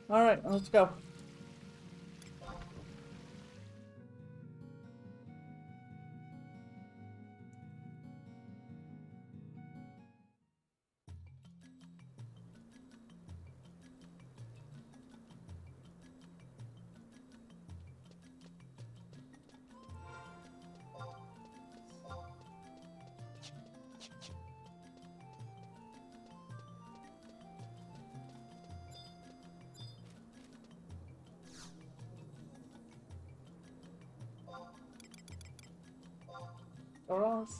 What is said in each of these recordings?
Alright, let's go. Us.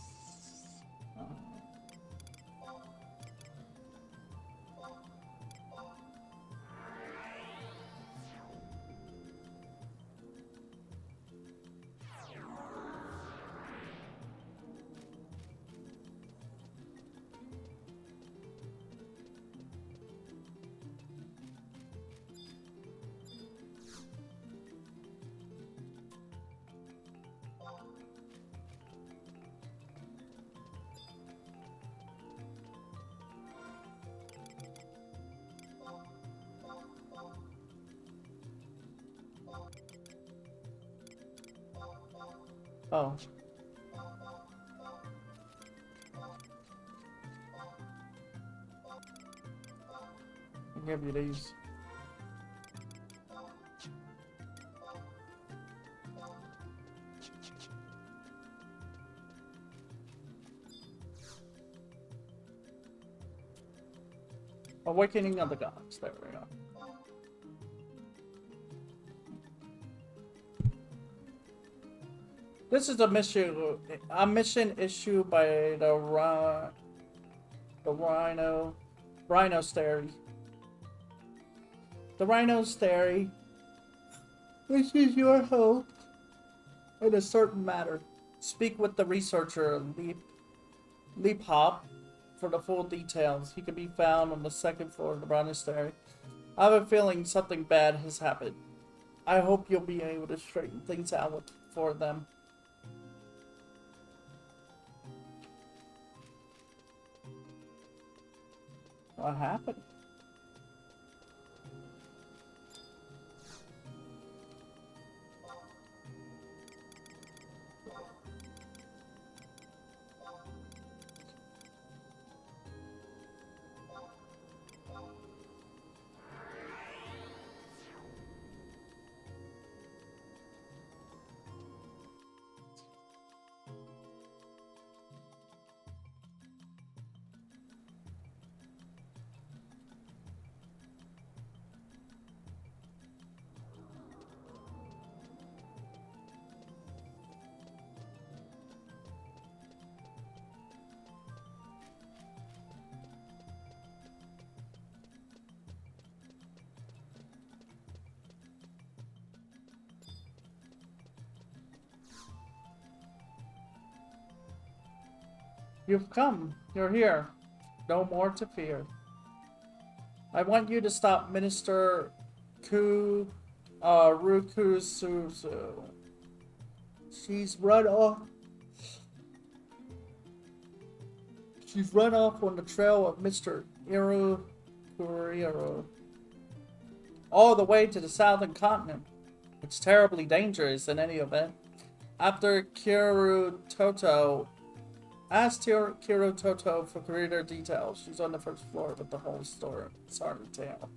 Oh. I'll give you these. Awakening of the Gods. There we go. This is a mission issued by the Rhino's Theory. The Rhino's Theory. This is your hope in a certain matter. Speak with the researcher Leap Hop for the full details. He can be found on the second floor of the Rhino's Theory. I have a feeling something bad has happened. I hope you'll be able to straighten things out for them. What happened? You've come. You're here. No more to fear. I want you to stop Minister Rukusuzu. She's run off on the trail of Mr. Kuriro. All the way to the southern continent. It's terribly dangerous in any event. After Ask Kiro Toto for greater details. She's on the first floor with the whole story. Sorry, tale.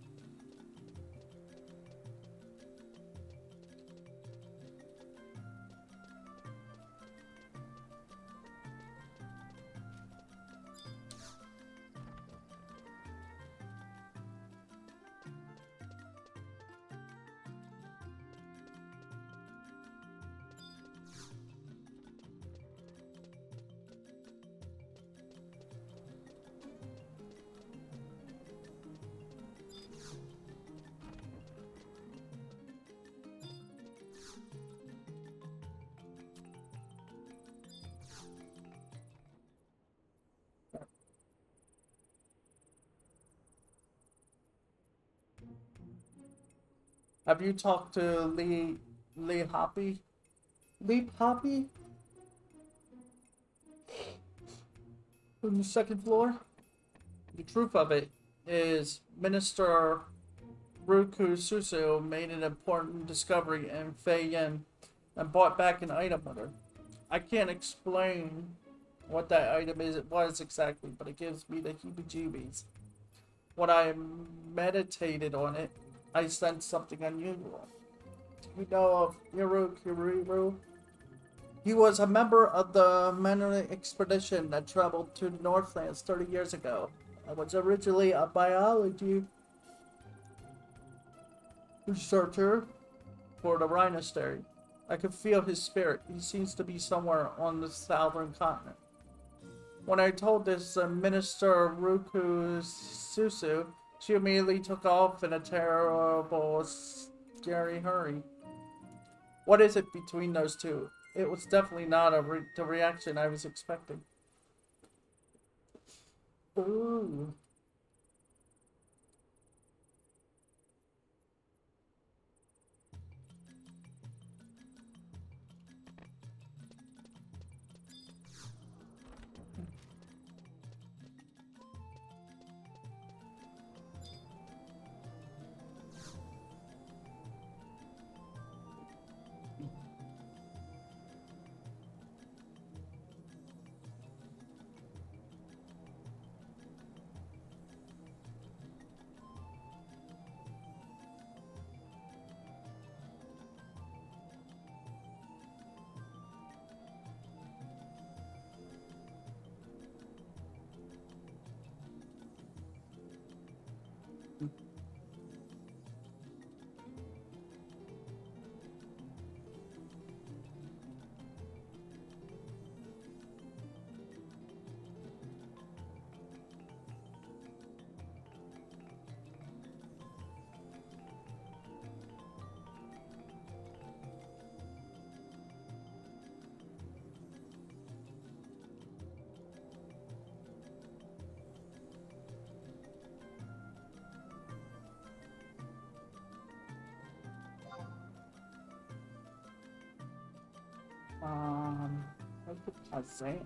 Have you talked to Lee Hoppy? Lee Hoppy? From the second floor? The truth of it is Minister Ruku Susu made an important discovery in Fei Yin and brought back an item with her. I can't explain what that item was exactly, but it gives me the heebie-jeebies. When I meditated on it, I sensed something unusual. You know of Hiru Kiriru? He was a member of the Mennonite expedition that traveled to the Northlands 30 years ago. I was originally a biology researcher for the Rhinostery. I could feel his spirit. He seems to be somewhere on the southern continent. When I told this Minister Ruku Susu, she immediately took off in a terrible, scary hurry. What is it between those two? It was definitely not the reaction I was expecting. Ooh. What did I say?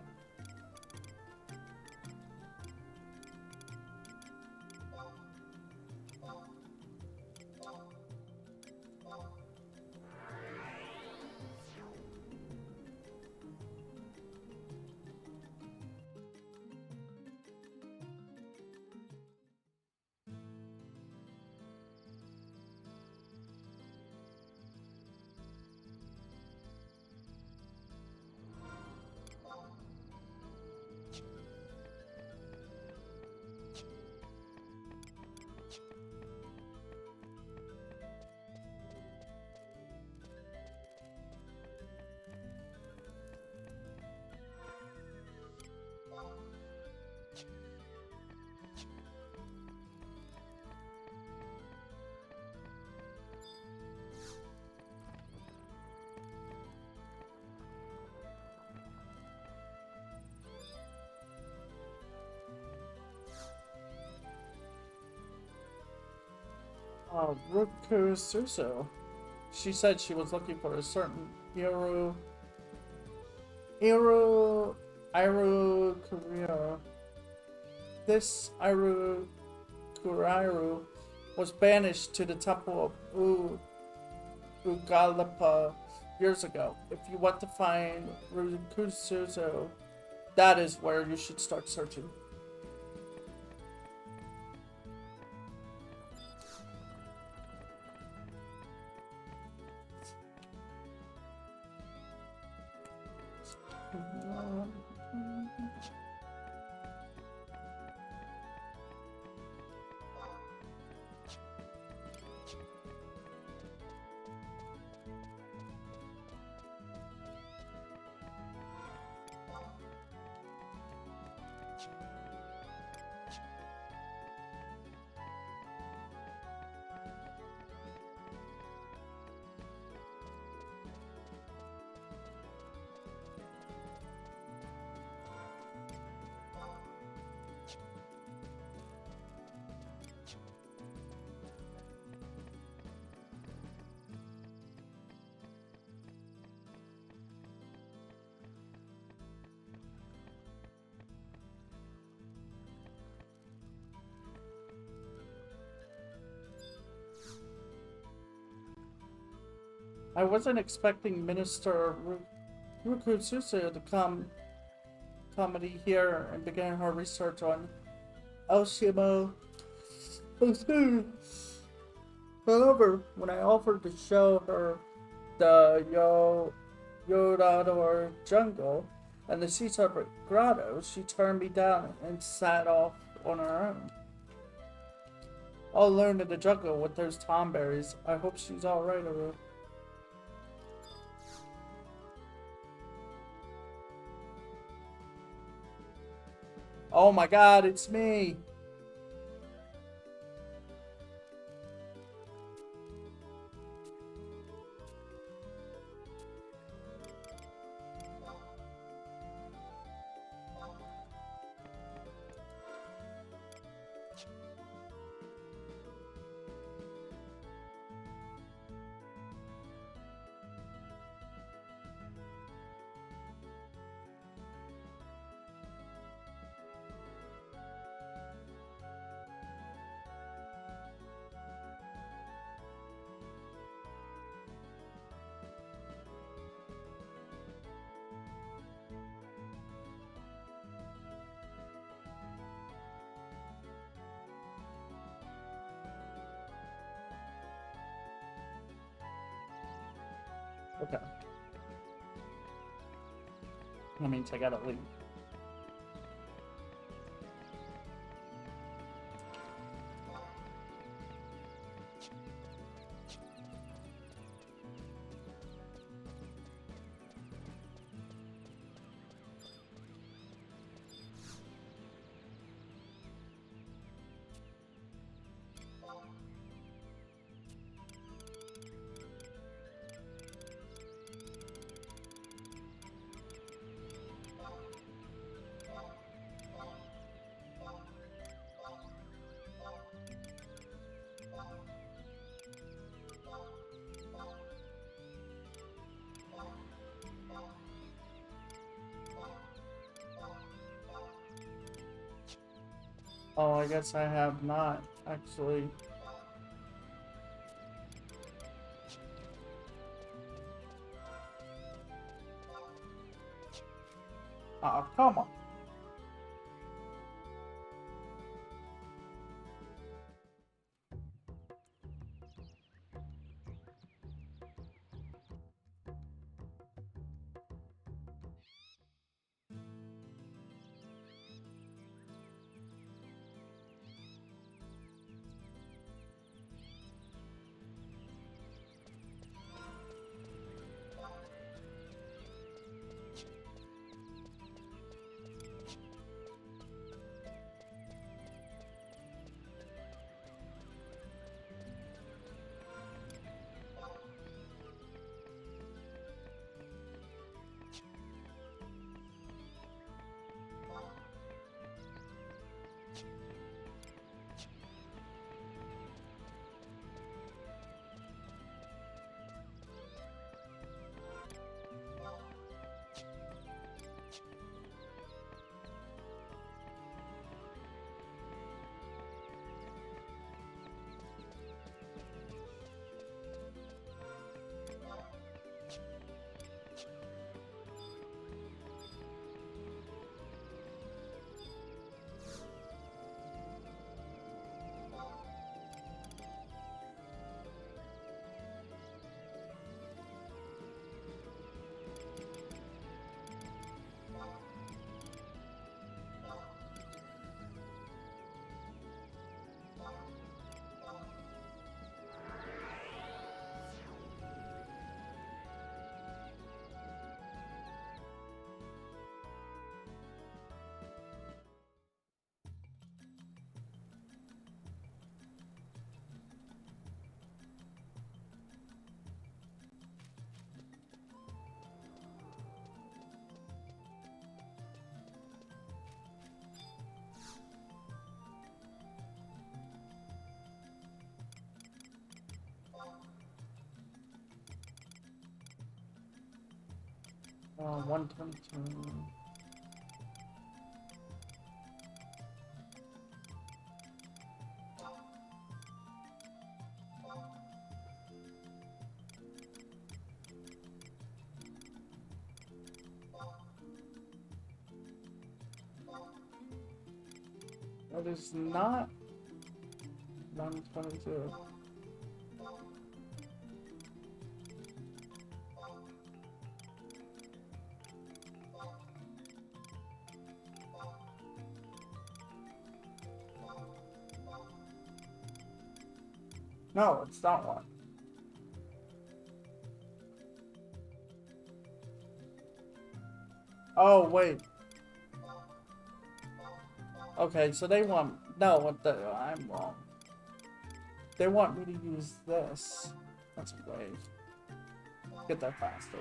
Ruku Suso. She said she was looking for a certain Iru Kuria. This Iru Kurairu was banished to the temple of Ugalapa years ago. If you want to find Ruku Suso, that is where you should start searching. I wasn't expecting Minister Rukususu to comedy here and begin her research on Oshimo. However, when I offered to show her the Yorador jungle and the sea serpent grotto, she turned me down and sat off on her own. All alone in the jungle with those tomberries. I hope she's alright, Aru. Oh my god, it's me! Okay. That means I gotta leave. Oh, I guess I have not, actually. Oh, come on. Oh, 122. It is not 122. No, it's not one. Oh, wait. Okay, so they want... No, I'm wrong. They want me to use this. Let's wait. Get there faster.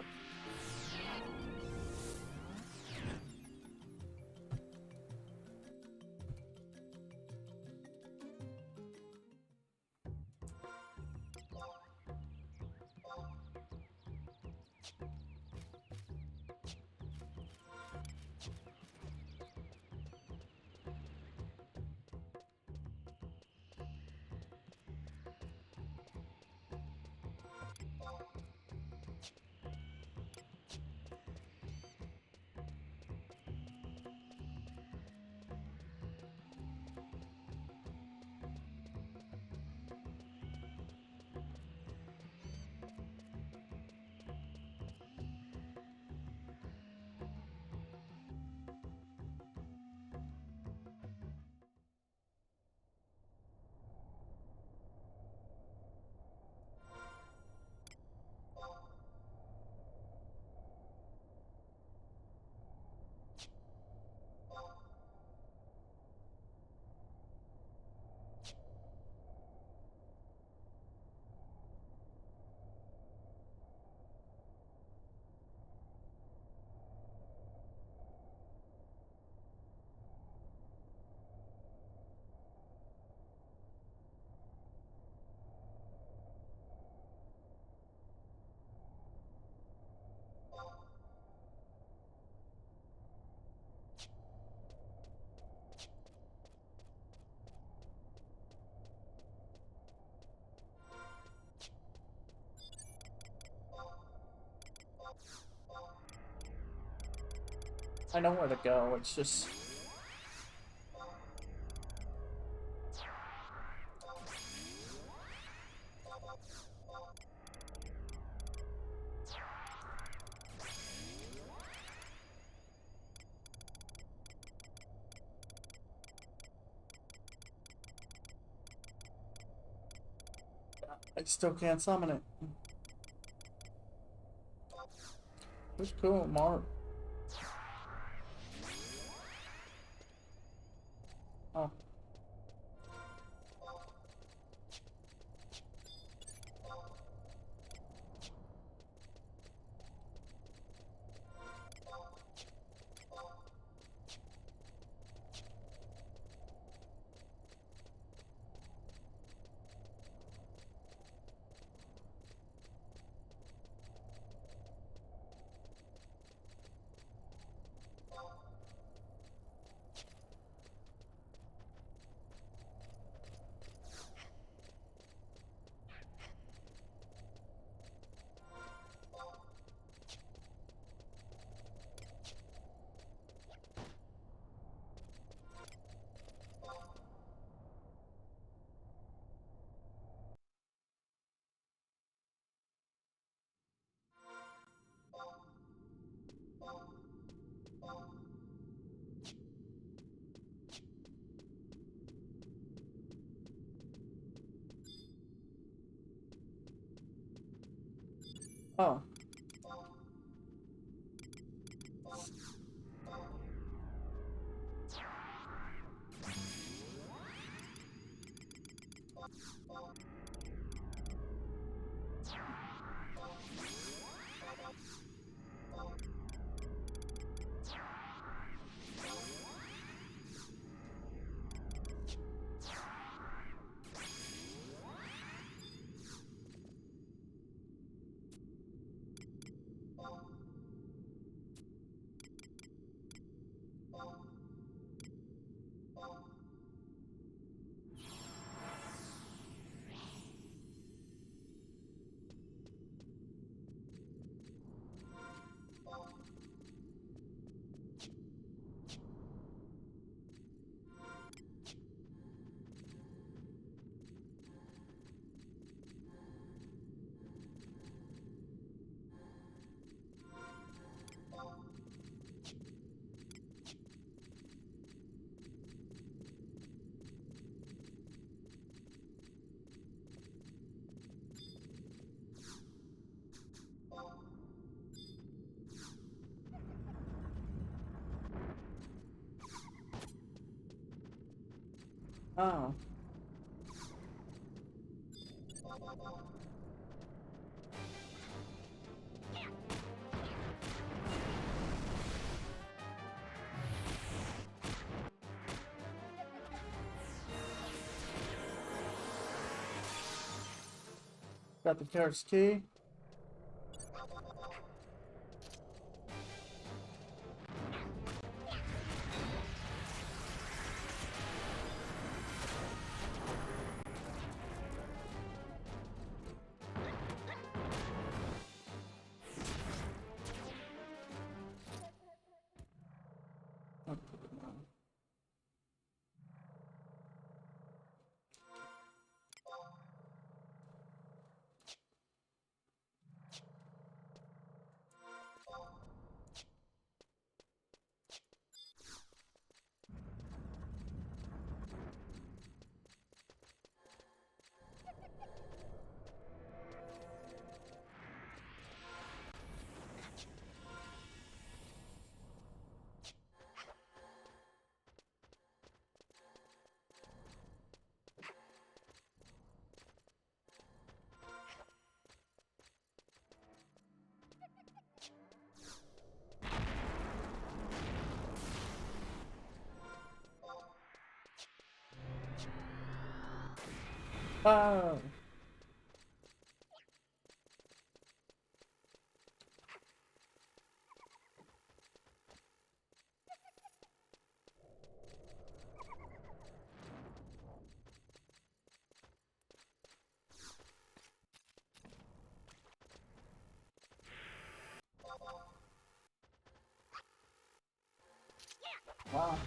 I know where to go, it's just... I still can't summon it. It's cool, Mark. Oh. Oh. Oh. Got the carrot's key. Oh. Wow.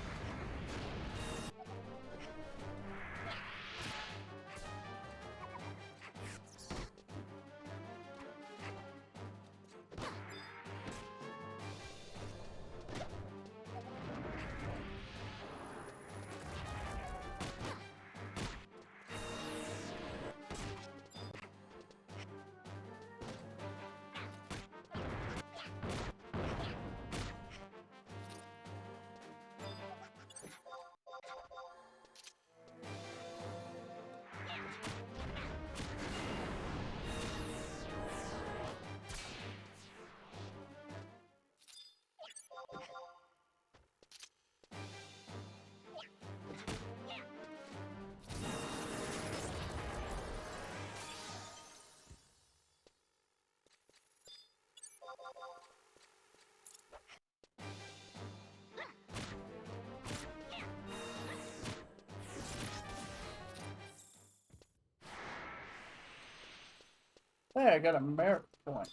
Hey, I got a merit point.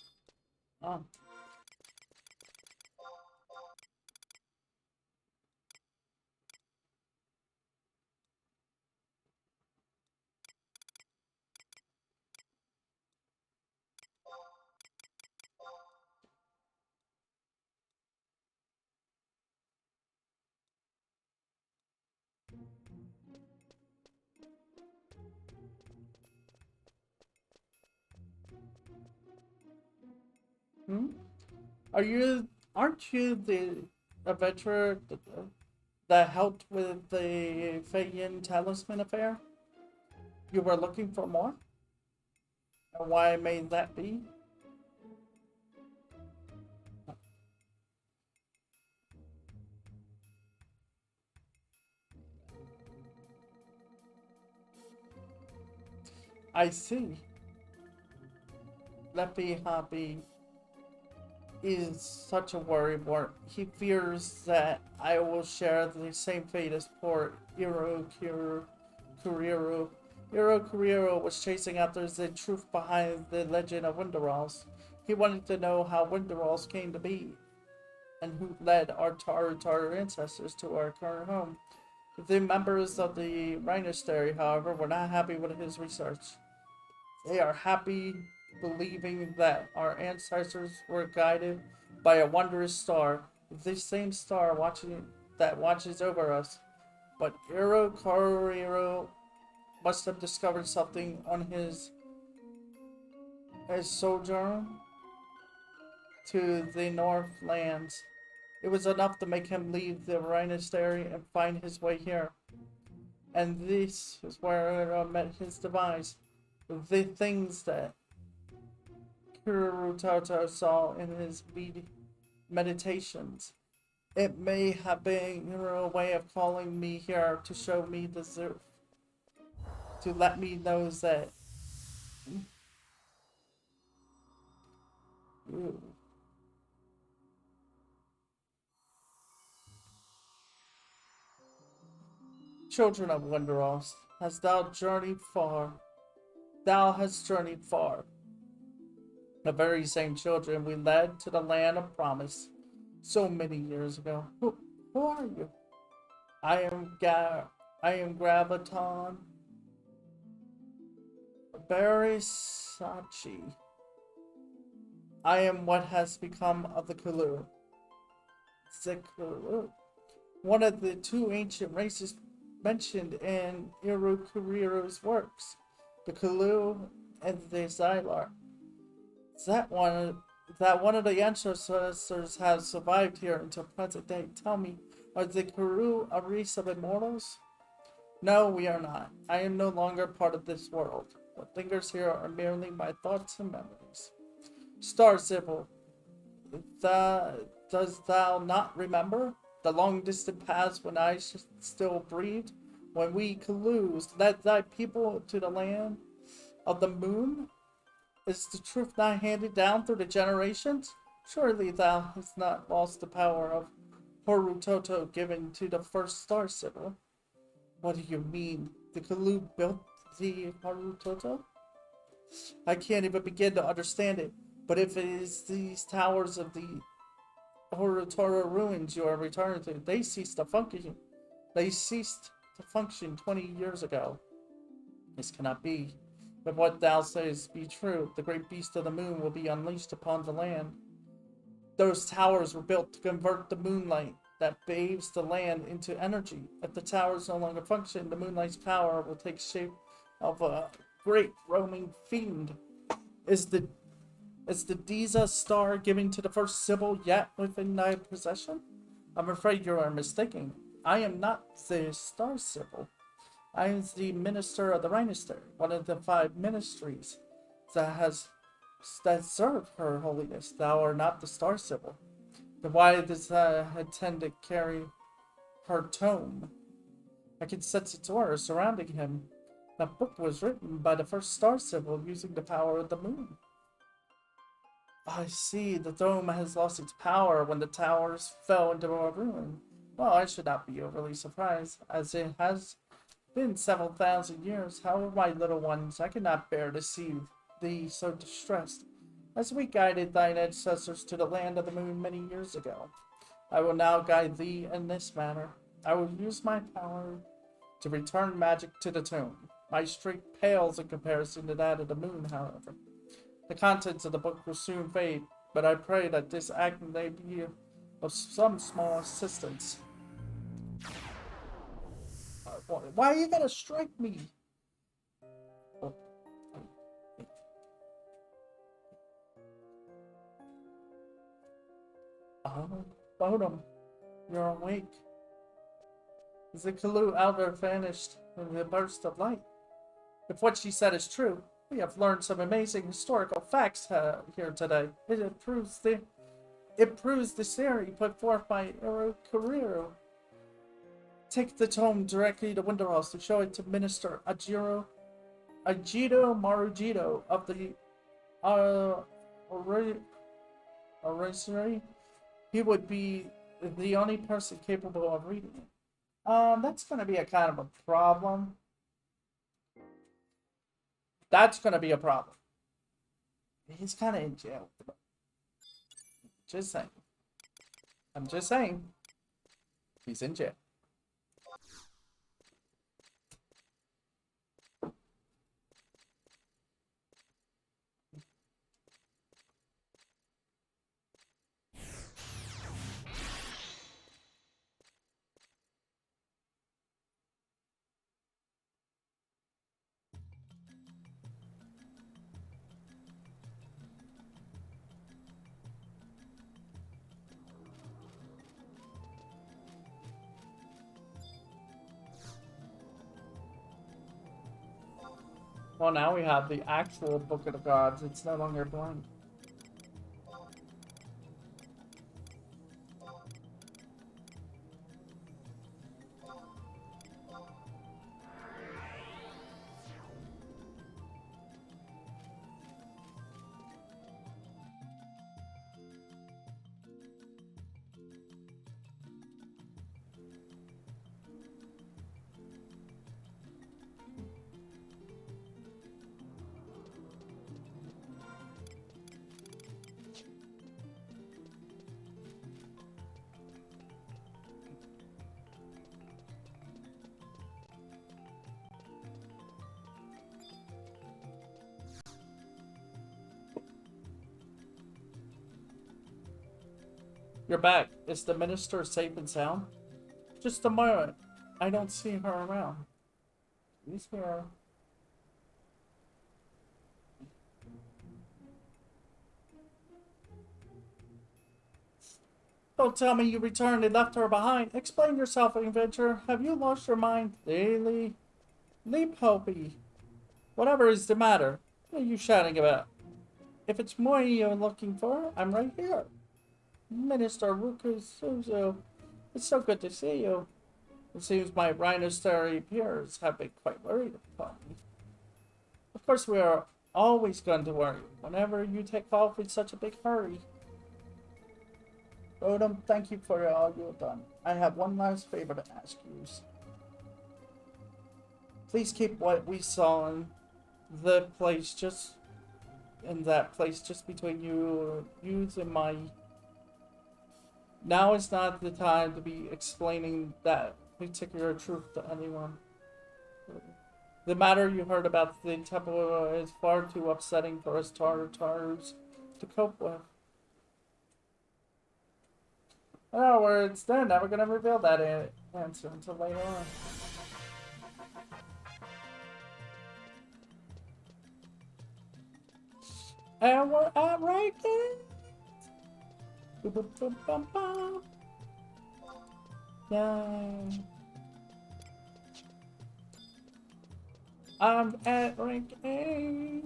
Oh. Hmm? Aren't you the adventurer that helped with the Feyen talisman affair? You were looking for more? And why may that be? I see. Leppy Hoppy is such a worrywart. He fears that I will share the same fate as poor Kuriro. Kuriro was chasing after the truth behind the legend of Winteralls. He wanted to know how Winteralls came to be, and who led our Taru ancestors to our current home. The members of the Rhinostery, however, were not happy with his research. They are happy believing that our ancestors were guided by a wondrous star, the same star that watches over us. But Iro Kariro must have discovered something on his sojourn to the Northlands. It was enough to make him leave the Rhinostery and find his way here. And this is where I met his demise. The things that Kurutoto saw in his meditations. It may have been a way of calling me here to show me the truth. To let me know that you, children of Windrose, hast thou journeyed far. Thou hast journeyed far. The very same children we led to the land of promise so many years ago. Who are you? I am I am Graviton Barisachi. I am what has become of the Kulu. The Kulu. One of the two ancient races mentioned in Irukuriro's works. The Kulu and the Xylar. That one of the ancestors has survived here until present day. Tell me, are the Kuru a race of immortals? No, we are not. I am no longer part of this world. What lingers here are merely my thoughts and memories. Star Sybil, does thou not remember the long distant past when I still breathed? When we Kalus led thy people to the land of the moon? Is the truth not handed down through the generations? Surely thou hast not lost the power of Horutoto given to the first Star Sybil. What do you mean? The Kalu built the Horutoto? I can't even begin to understand it. But if it is these towers of the Horutoto ruins you are returning to, they ceased to function. They ceased to function 20 years ago. This cannot be. If what thou sayest be true, the great beast of the moon will be unleashed upon the land. Those towers were built to convert the moonlight that bathes the land into energy. If the towers no longer function, the moonlight's power will take shape of a great roaming fiend. Is the Diza star given to the first Sybil yet within thy possession? I'm afraid you are mistaken. I am not the Star Sybil. I am the minister of the Rhinoster, one of the 5 ministries that serve her holiness. Thou art not the Star Sybil. Then why does intend to carry her tome? I can sense its aura surrounding him. That book was written by the first Star Sybil using the power of the moon. I see, the dome has lost its power when the towers fell into a ruin. Well, I should not be overly surprised, as it has been several thousand years. However, my little ones, I cannot bear to see thee so distressed, as we guided thine ancestors to the land of the moon many years ago. I will now guide thee in this manner. I will use my power to return magic to the tomb. My strength pales in comparison to that of the moon, however. The contents of the book will soon fade, but I pray that this act may be of some small assistance. Why are you gonna strike me? Bodum, you're awake. The Kalu Elder vanished in the burst of light. If what she said is true, we have learned some amazing historical facts here today. It proves the theory put forth by Irukuriru. Take the tome directly to Windrose to show it to Minister Ajido Marujito of the Orrery. He would be the only person capable of reading it. That's going to be a kind of a problem. That's going to be a problem. He's kind of in jail. Just saying. I'm just saying. He's in jail. Well, now we have the actual Book of the Gods. It's no longer blank. You're back. Is the minister safe and sound? Just a moment. I don't see her around. She's here. Don't tell me you returned and left her behind. Explain yourself, adventurer. Have you lost your mind? Daily? Leap Hopi. Whatever is the matter? What are you shouting about? If it's Moi you're looking for, I'm right here. Minister Rukusuzu, it's so good to see you. It seems my rhinoceros peers have been quite worried about me. Of course, we are always going to worry whenever you take off in such a big hurry. Rodum, thank you for all you have done. I have one last favor to ask you. Please keep what we saw in that place just between you and my. Now is not the time to be explaining that particular truth to anyone. The matter you heard about the temple is far too upsetting for us Tartars to cope with. In other words, they're never going to reveal that answer until later on. And we're at ranking. Yay. I'm at rank 8.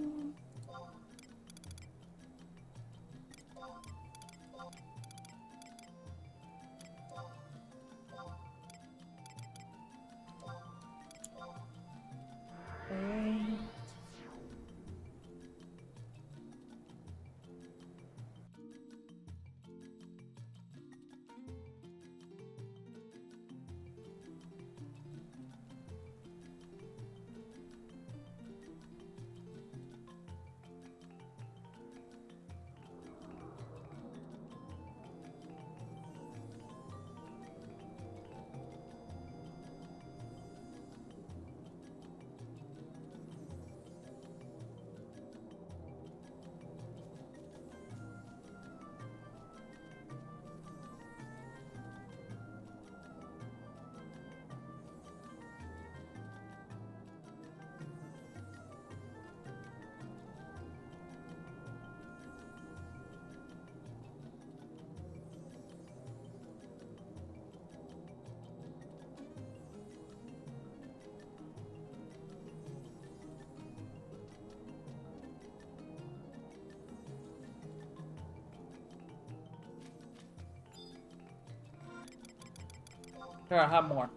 Here, I have more.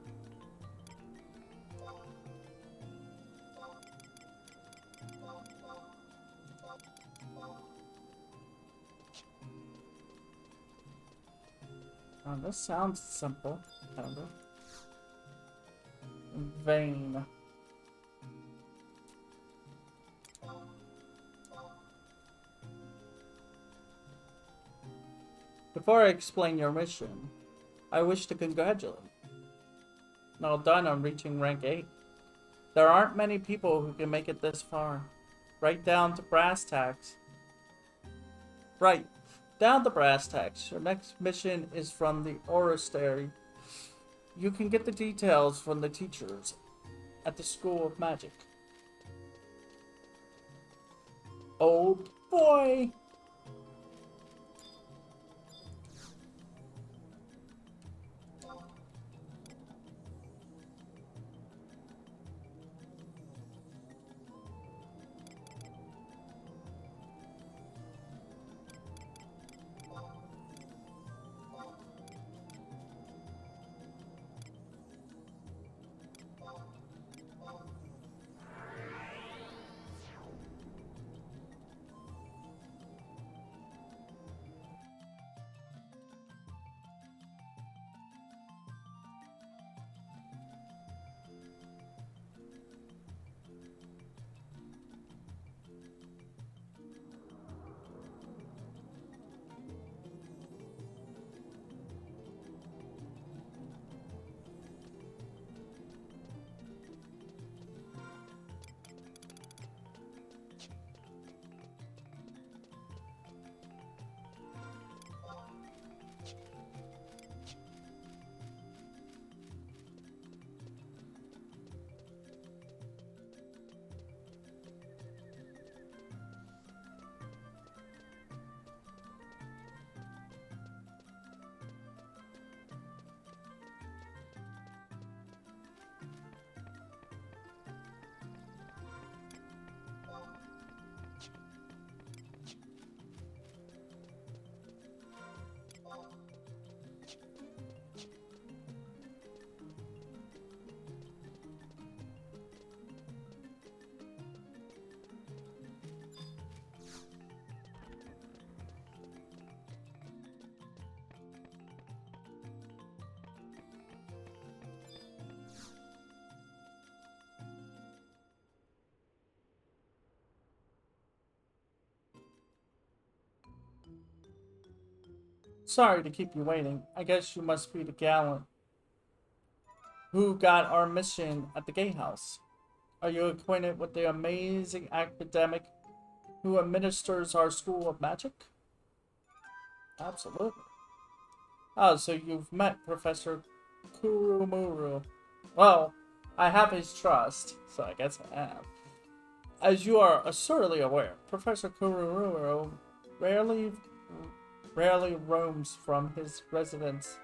This sounds simple, kind of. Vain. Before I explain your mission, I wish to congratulate you. Well done on reaching rank 8. There aren't many people who can make it this far. Right down to brass tacks. Right, down to brass tacks. Your next mission is from the Orrery. You can get the details from the teachers at the School of Magic. Oh boy! Sorry to keep you waiting. I guess you must be the gallant who got our mission at the gatehouse. Are you acquainted with the amazing academic who administers our school of magic? Absolutely. Oh, so you've met Professor Kurumuru. Well, I have his trust, so I guess I have. As you are assuredly aware, Professor Kurumuru rarely rarely roams from his residence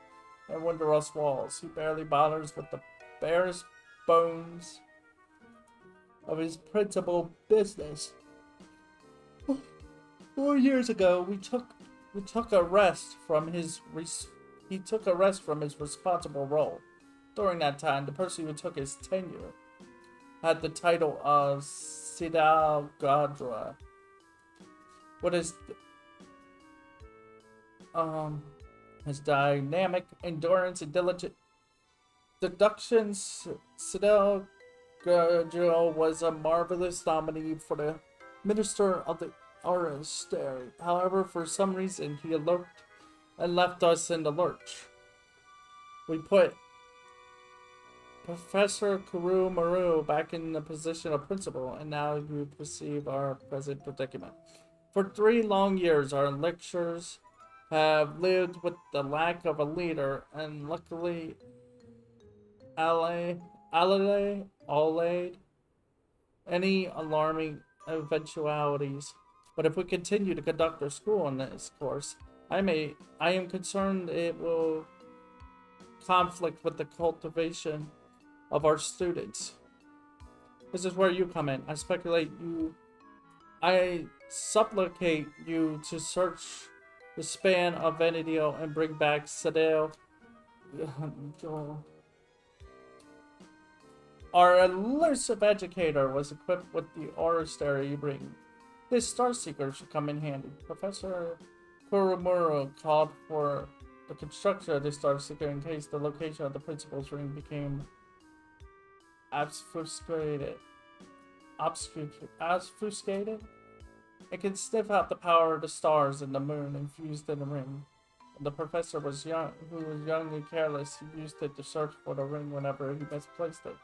and Windorous walls. He barely bothers with the barest bones of his principal business. 4 years ago, we took a rest from his he took a rest from his responsible role. During that time, the person who took his tenure had the title of Sidal Gadra. What is his dynamic endurance and diligent deductions? Sidel Gadra was a marvelous nominee for the Minister of the Monastery. However, for some reason, he eloped and left us in the lurch. We put Professor Kuru Maru back in the position of principal, and now you perceive our present predicament. For 3 long years, our lecturers have lived with the lack of a leader, and luckily, allayed any alarming eventualities. But if we continue to conduct our school on this course, I am concerned it will conflict with the cultivation of our students. This is where you come in. I supplicate you to search the span of Venedio and bring back Sadeo. Our elusive educator was equipped with the Monastery you bring. This Star Seeker should come in handy. Professor Kurumuro called for the construction of this Star Seeker in case the location of the principal's ring became obfuscated. It can sniff out the power of the stars and the moon infused in the ring. When the professor was young, and careless, he used it to search for the ring whenever he misplaced it.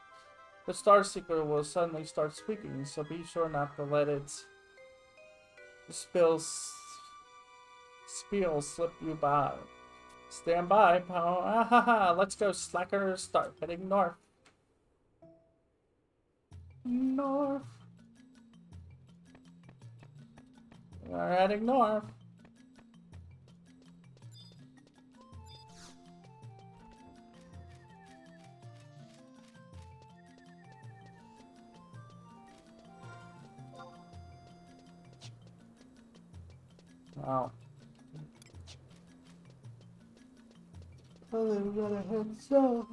The Star Seeker will suddenly start speaking, so be sure not to let its spiel slip you by. Stand by, pal. Ah, let's go, slacker. Start heading north. North. We're heading north. Wow. Oh, we gotta head south.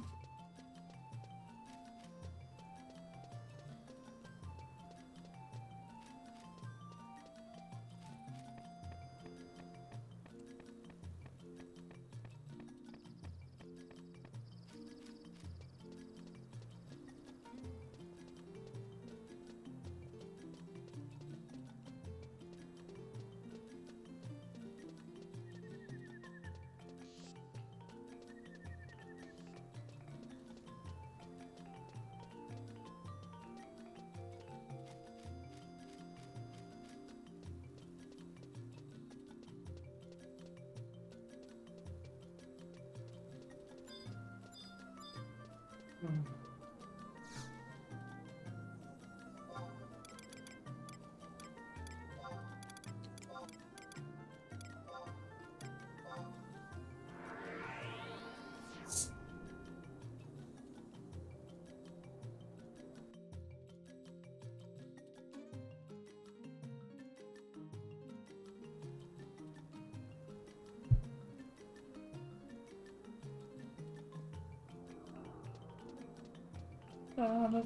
A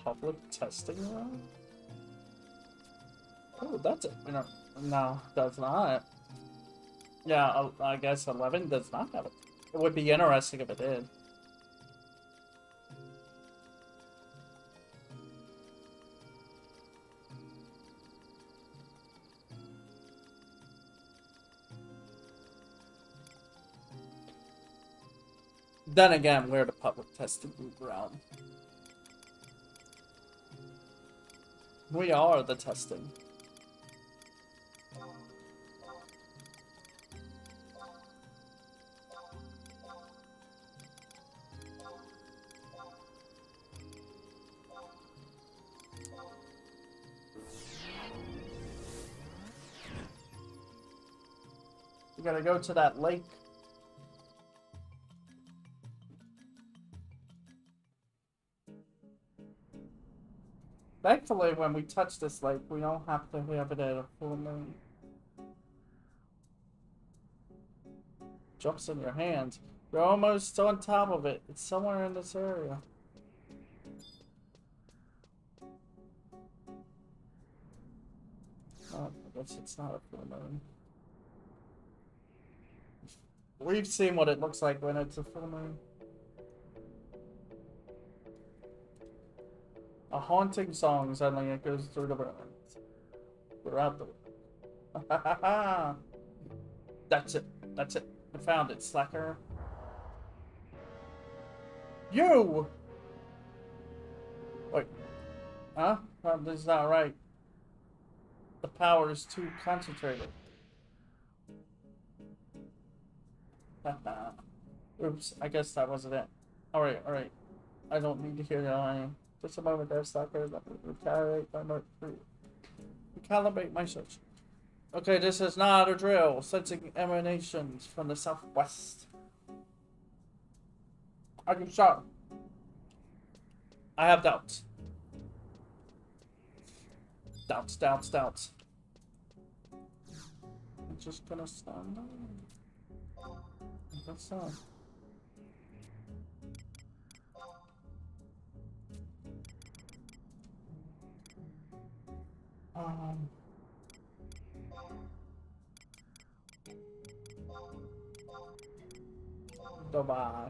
public testing room? Oh, that's it. No, does not. Yeah, I guess 11 does not have it. It would be interesting if it did. Then again, we're the public testing ground. We are the testing. We gotta go to that lake. Thankfully, when we touch this lake, we don't have to have it at a full moon. Jumps in your hand. You're almost on top of it. It's somewhere in this area. Oh, I guess it's not a full moon. We've seen what it looks like when it's a full moon. A haunting song suddenly echoes through the ruins. We're out the way. That's it. That's it. I found it, slacker. You! Wait. Huh? This is not right. The power is too concentrated. Oops, I guess that wasn't it. Alright, alright. I don't need to hear that line. Just a moment there, slacker. Let me recalibrate my search. Okay, this is not a drill. Sensing emanations from the southwest. Are you sure? I have doubts. Doubts. I'm just gonna stand there. That's all. Bye-bye.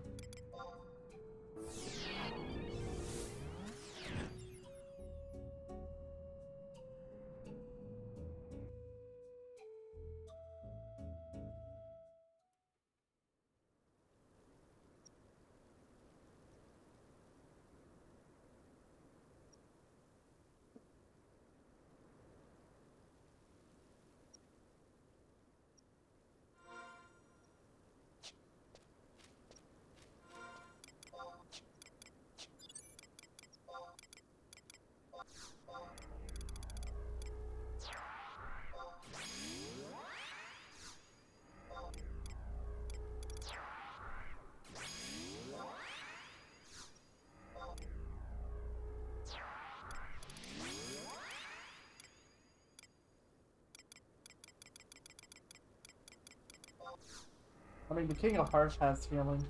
I mean, the King of Hearts has healing.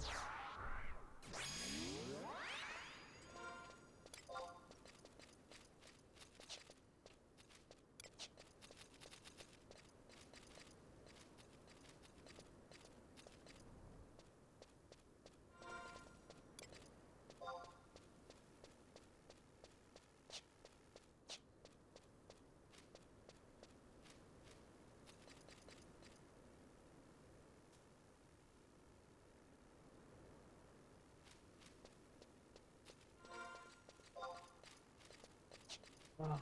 Oh.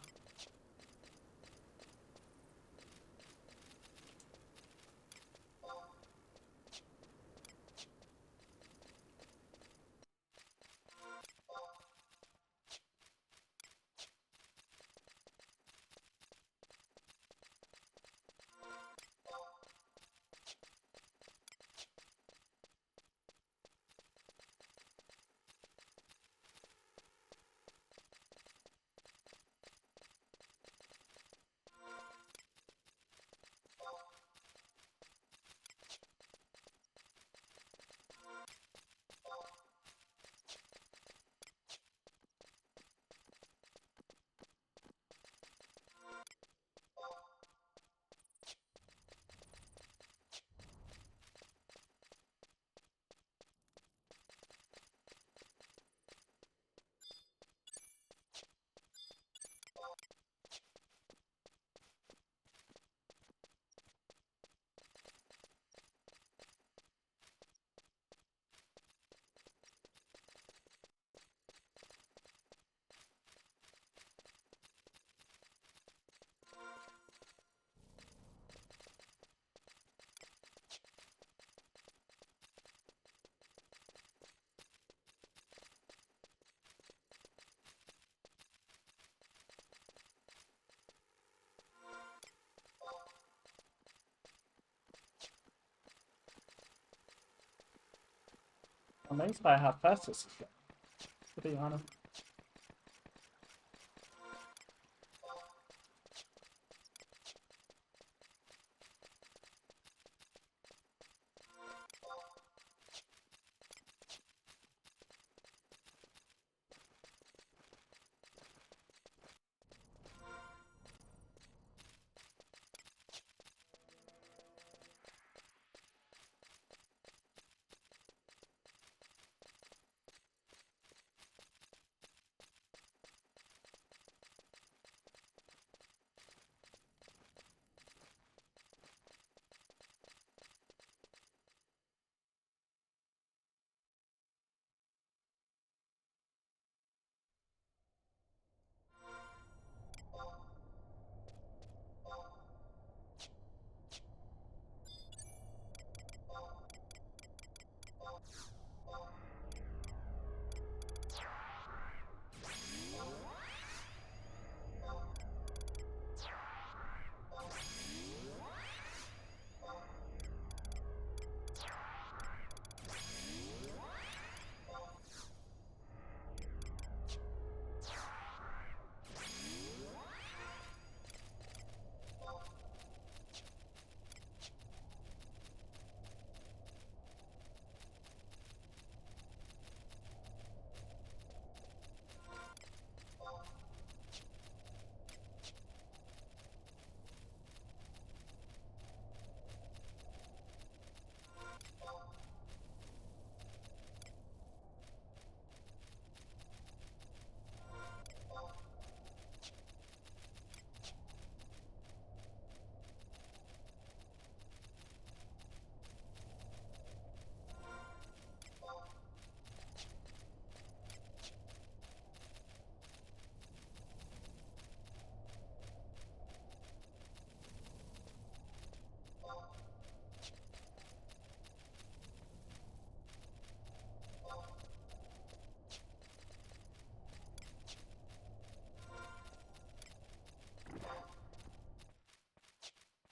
amazed by how fast this is going, to be honest.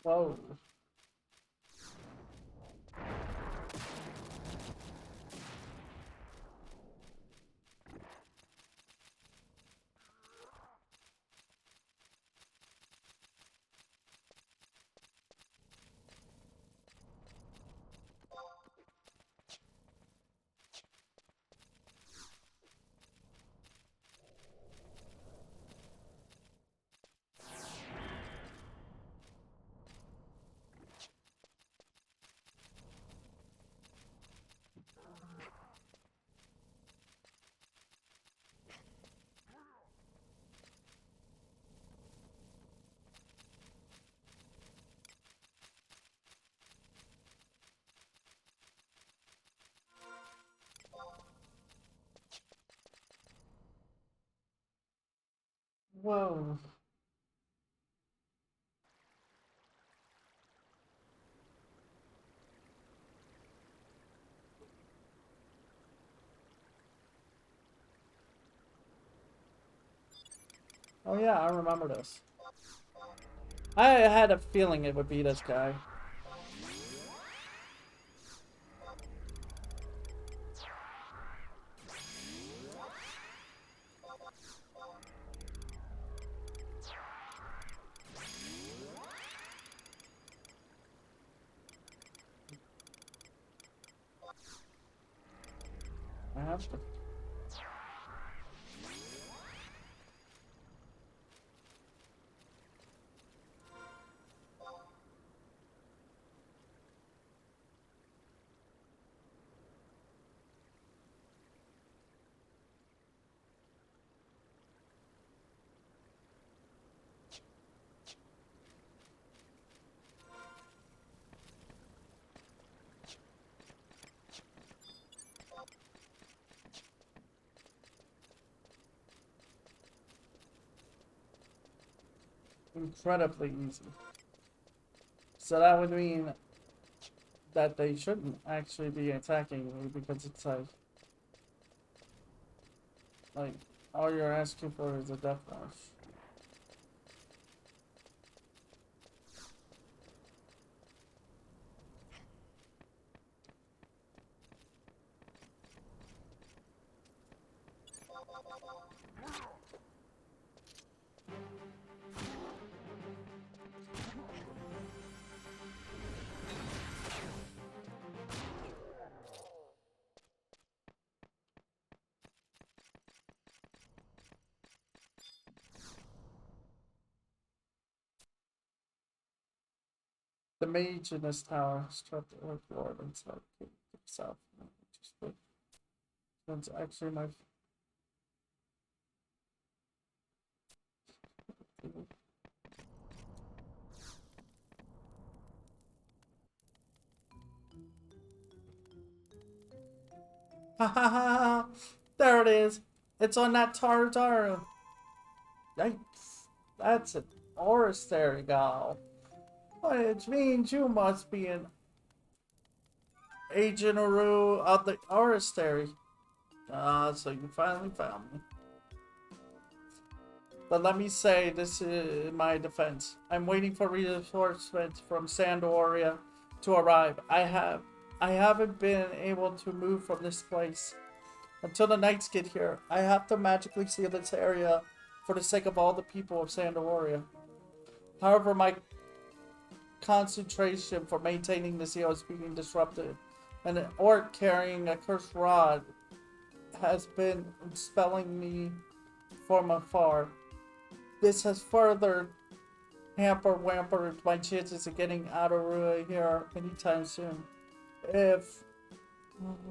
Whoa. Whoa. Oh yeah, I remember this. I had a feeling it would be this guy. I have to. Incredibly easy. So that would mean that they shouldn't actually be attacking me because it's like all you're asking for is a death rush. The mage in this tower struck the Earth Lord and said himself. That's actually my. Ha ha ha ha! There it is! It's on that Tartaru! Yikes! That's an Oristary gal. Which means you must be an agent of the Oristary. So you finally found me. But let me say this in my defense. I'm waiting for reinforcements from Sandoria to arrive. I haven't been able to move from this place. Until the knights get here, I have to magically seal this area for the sake of all the people of Sandoria. However, my concentration for maintaining the seal is being disrupted, and an orc carrying a cursed rod has been expelling me from afar. This has further hampered my chances of getting out of Rua here anytime soon. If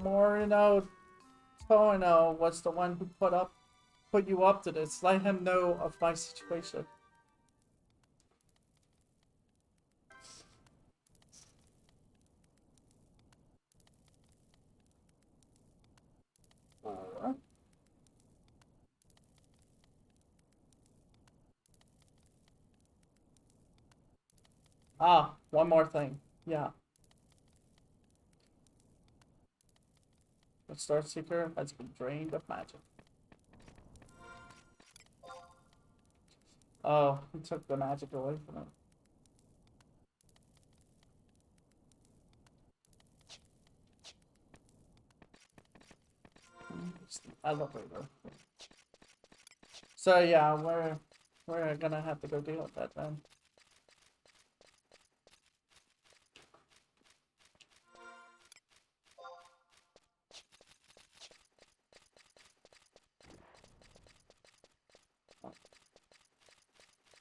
Morino Toino was the one who put you up to this, let him know of my situation. One more thing. Yeah. The Star Seeker has been drained of magic. Oh, he took the magic away from it. It's the elevator. So yeah, we're gonna have to go deal with that then.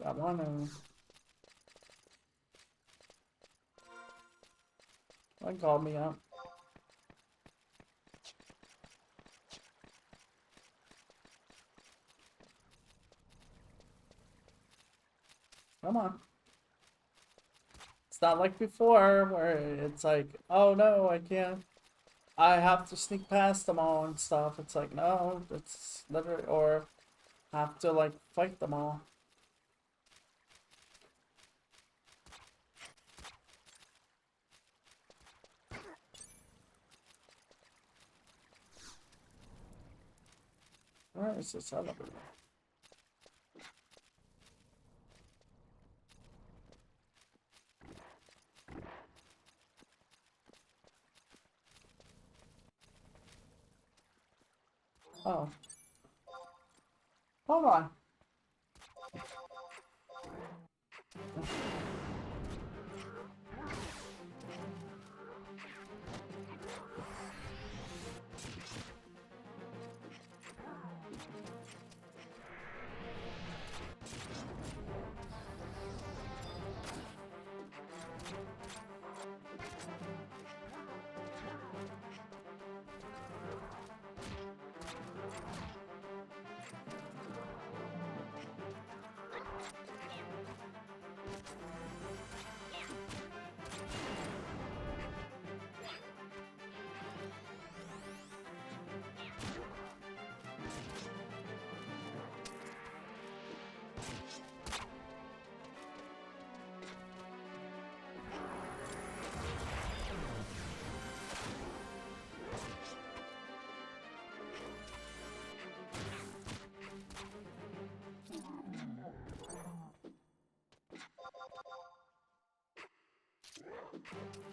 That one and one called me out. Come on. It's not like before where it's like, oh no, I can't. I have to sneak past them all and stuff. It's like, no, it's literally, or have to like fight them all. Where is this elevator? Oh. Hold on.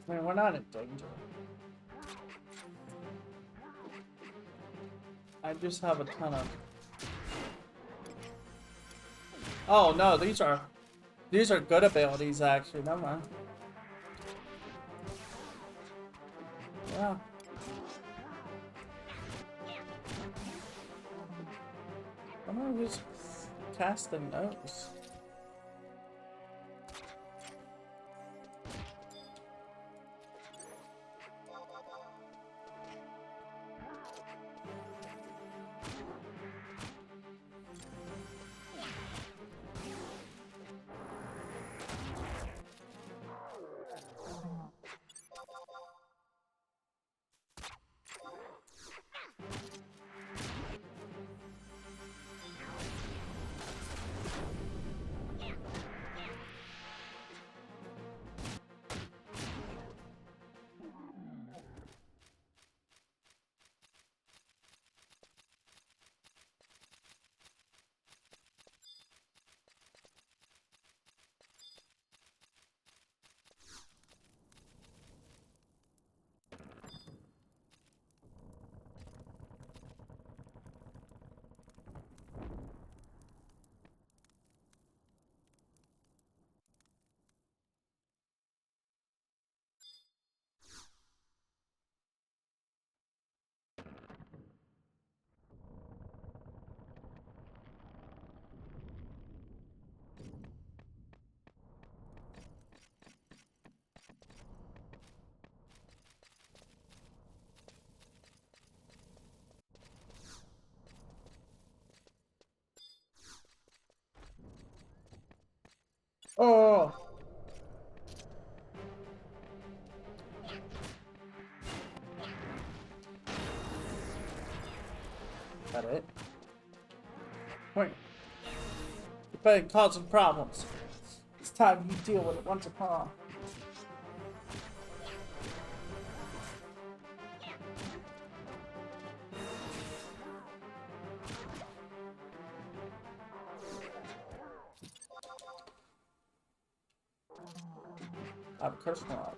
I mean, we're not in danger. I just have a ton of... Oh no, these are good abilities actually, never mind. Yeah. I'm gonna just casting those. Oh! Is that it? Wait. You've been causing problems. It's time you deal with it once and for all. I have a curse mod.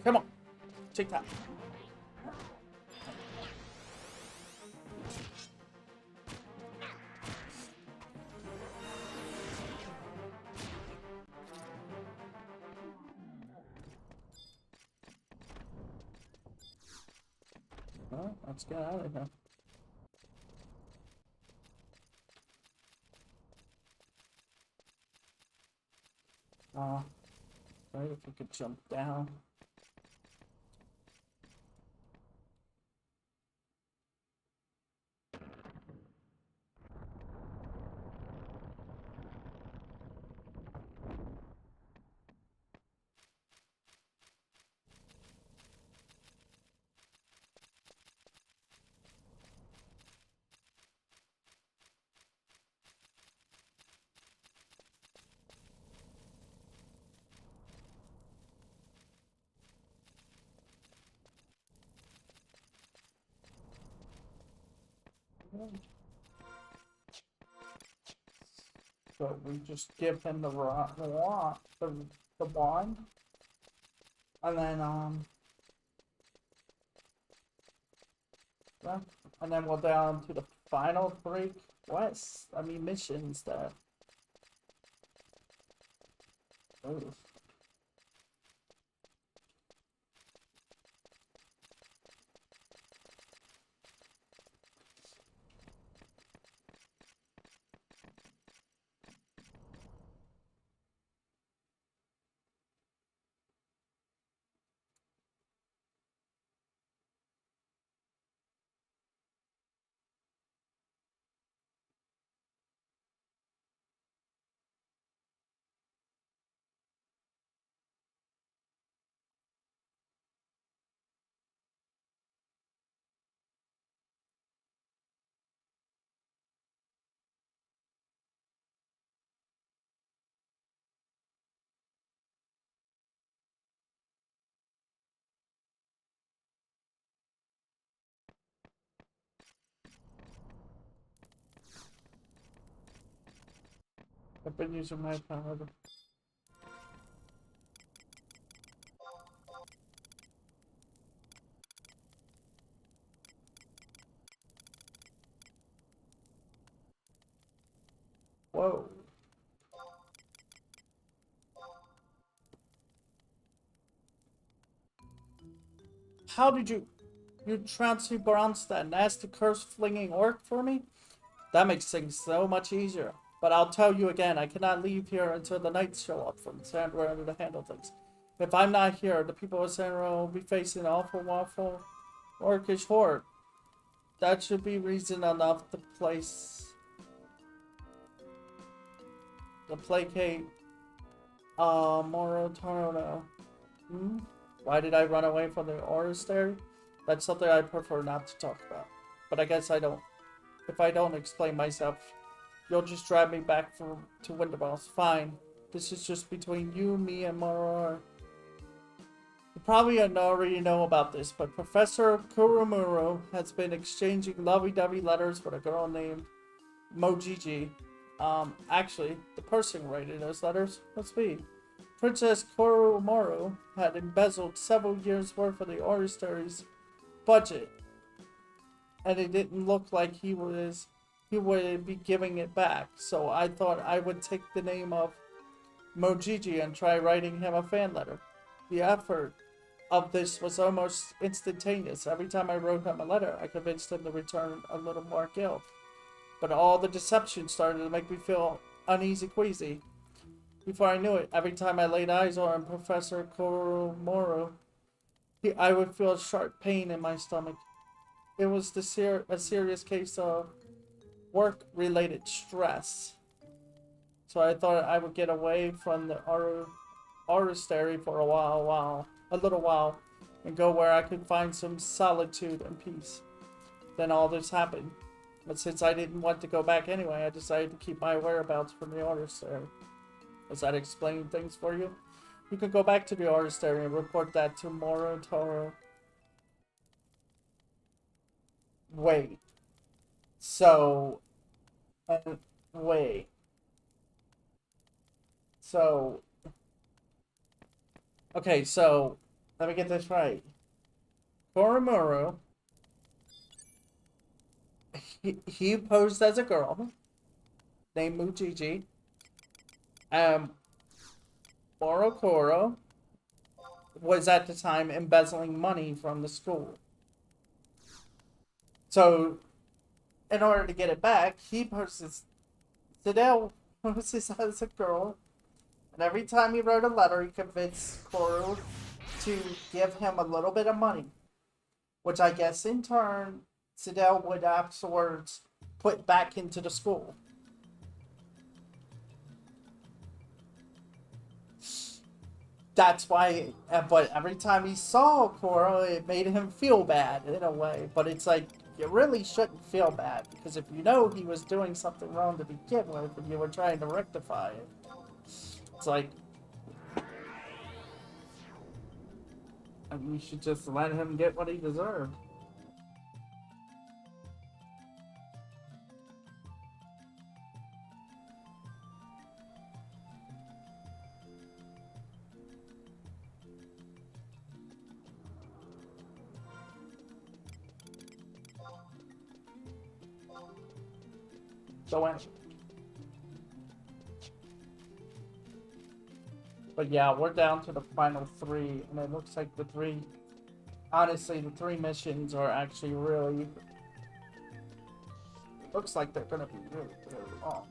Come on. Take that. Well, let's get out of here. Right, if we could jump down. So we just give him the wand, and then yeah, and then we'll down to the final 3 quests. I mean missions that. Ooh. I've been using my power. Whoa. How did you transfer Bronze that nasty curse flinging orc for me? That makes things so much easier. But I'll tell you again, I cannot leave here until the knights show up from Sandra to handle things. If I'm not here, the people of Sandra will be facing an awful, waffle orcish horde. That should be reason enough to placate Moro Toro. Hmm? Why did I run away from the Oristary? That's something I prefer not to talk about. But I guess I don't. If I don't explain myself, you'll just drive me back to Winterboss. Fine. This is just between you, me, and Moro. You probably already know about this, but Professor Kurumuro has been exchanging lovey-dovey letters with a girl named Mojiji. Actually, the person writing those letters must be Princess Kurumuro had embezzled several years' worth of the Oristary's budget, and it didn't look like he would be giving it back. So I thought I would take the name of Mojiji and try writing him a fan letter. The effort of this was almost instantaneous. Every time I wrote him a letter, I convinced him to return a little more guilt. But all the deception started to make me feel uneasy queasy. Before I knew it, every time I laid eyes on Professor Koromoro, I would feel a sharp pain in my stomach. It was a serious case of work-related stress. So I thought I would get away from the artistry for a little while, and go where I could find some solitude and peace. Then all this happened. But since I didn't want to go back anyway, I decided to keep my whereabouts from the artistry. Does that explain things for you? You can go back to the artistry and report that to Morotoro. Wait. So... wait. So... Okay, so... Let me get this right. Koromuro... He posed as a girl named Mujiji. Morokoro was at the time embezzling money from the school. So, in order to get it back, he poses as a girl, and every time he wrote a letter, he convinced Koro to give him a little bit of money, which I guess in turn, Sidel would afterwards put back into the school. That's why, but every time he saw Koro, it made him feel bad in a way. But it's like, you really shouldn't feel bad, because if you know he was doing something wrong to begin with, and you were trying to rectify it, it's like, you should just let him get what he deserved. But yeah, we're down to the final 3, and it looks like the 3 missions are actually really... Looks like they're gonna be really, really long.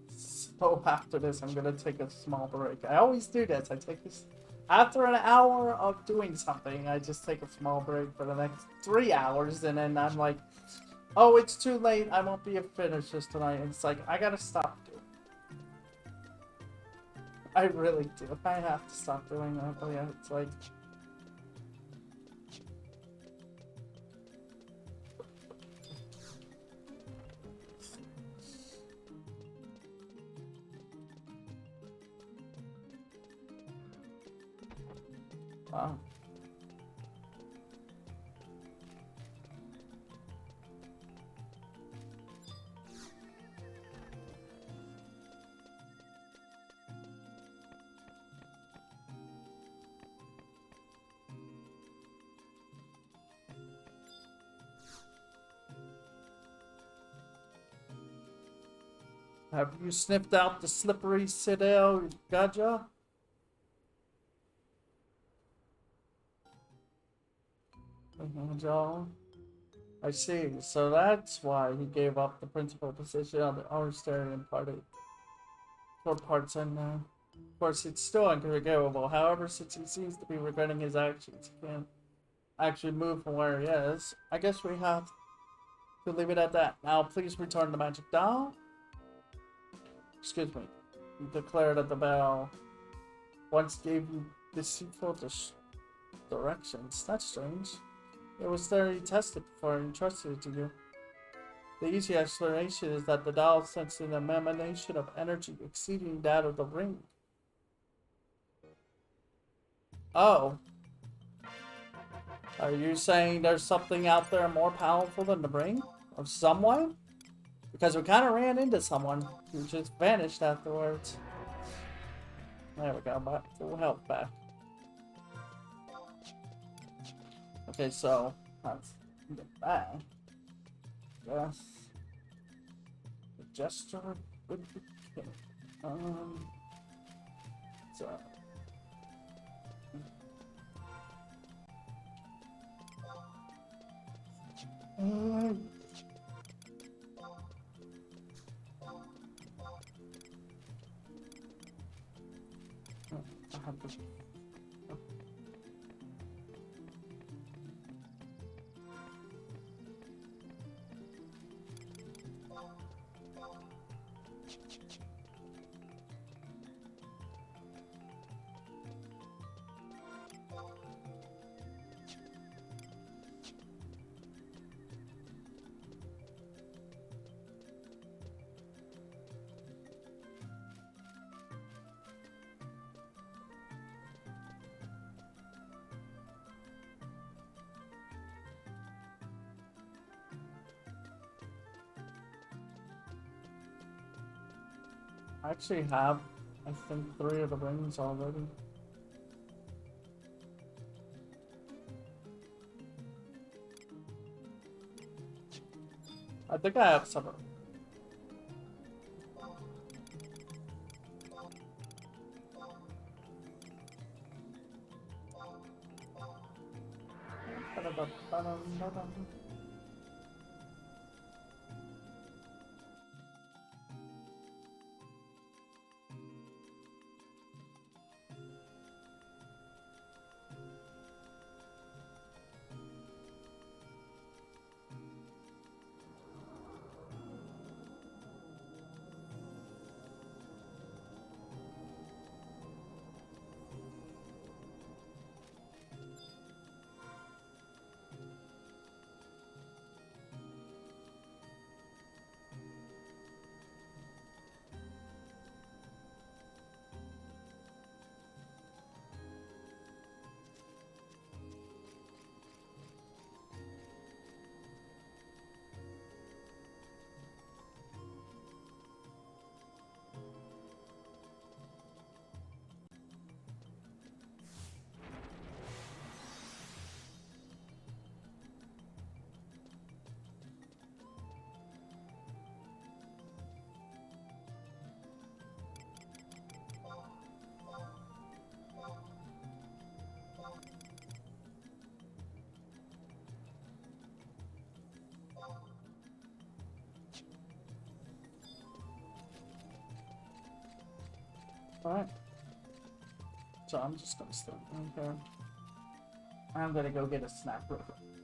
So after this, I'm gonna take a small break. I always do this. I take this... After an hour of doing something, I just take a small break for the next 3 hours, and then I'm like, oh, it's too late, I won't be able to finish this tonight. And it's like, I gotta stop doing it. I really do. I have to stop doing that, but yeah, it's like... Wow. Have you sniffed out the slippery Sidel Gaja? I see. So that's why he gave up the principal position on the Arstarian party. 4 parts in now. Of course, it's still unforgivable. However, since he seems to be regretting his actions, he can't actually move from where he is. I guess we have to leave it at that. Now, please return the magic doll. Excuse me. Declare that the bell once gave you deceitful directions. That's strange. It was thoroughly tested before I entrusted it to you. The easy explanation is that the doll sensed an emanation of energy exceeding that of the ring. Oh. Are you saying there's something out there more powerful than the ring? Or someone? Because we kind of ran into someone who just vanished afterwards. There we go, but full health back. Okay, so let's get back. Yes. The gesture would be king. So. I have to... I actually have, I think, 3 of the rings already. I think I have 7. Alright. So I'm just gonna start. Okay. I'm gonna go get a snack real quick.